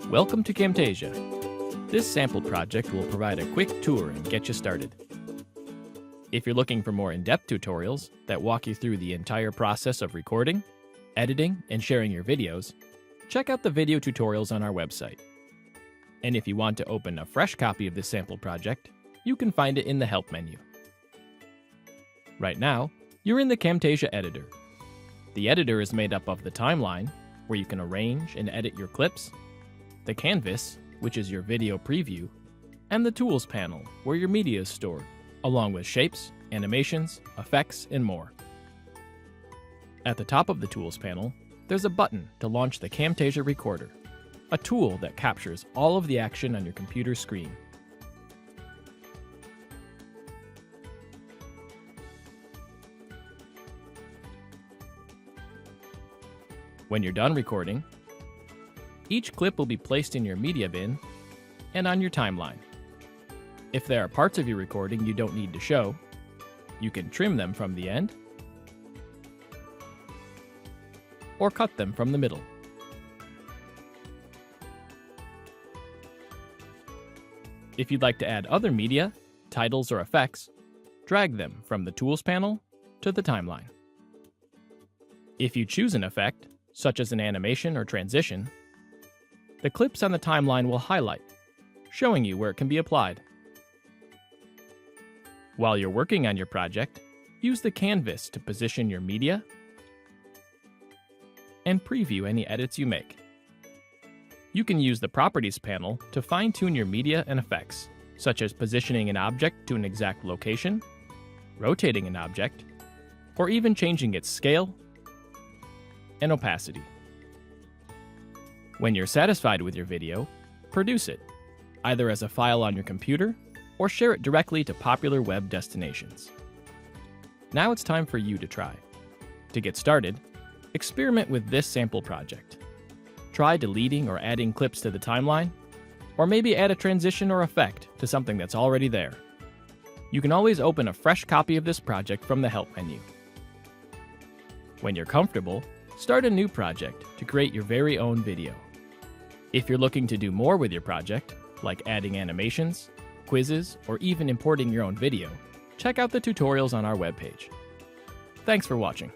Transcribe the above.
Welcome to Camtasia. This sample project will provide a quick tour and get you started. If you're looking for more in-depth tutorials that walk you through the entire process of recording, editing, and sharing your videos, check out the video tutorials on our website. And if you want to open a fresh copy of this sample project, you can find it in the Help menu. Right now, you're in the Camtasia editor. The editor is made up of the timeline, where you can arrange and edit your clips, the canvas, which is your video preview, and the tools panel, where your media is stored, along with shapes, animations, effects, and more. At the top of the tools panel, there's a button to launch the Camtasia Recorder, a tool that captures all of the action on your computer screen. When you're done recording, each clip will be placed in your media bin and on your timeline. If there are parts of your recording you don't need to show, you can trim them from the end or cut them from the middle. If you'd like to add other media, titles, or effects, drag them from the Tools panel to the timeline. If you choose an effect, such as an animation or transition, the clips on the timeline will highlight, showing you where it can be applied. While you're working on your project, use the canvas to position your media and preview any edits you make. You can use the Properties panel to fine-tune your media and effects, such as positioning an object to an exact location, rotating an object, or even changing its scale and opacity. When you're satisfied with your video, produce it, either as a file on your computer or share it directly to popular web destinations. Now it's time for you to try. To get started, experiment with this sample project. Try deleting or adding clips to the timeline, or maybe add a transition or effect to something that's already there. You can always open a fresh copy of this project from the Help menu. When you're comfortable, start a new project to create your very own video. If you're looking to do more with your project, like adding animations, quizzes, or even importing your own video, check out the tutorials on our webpage. Thanks for watching.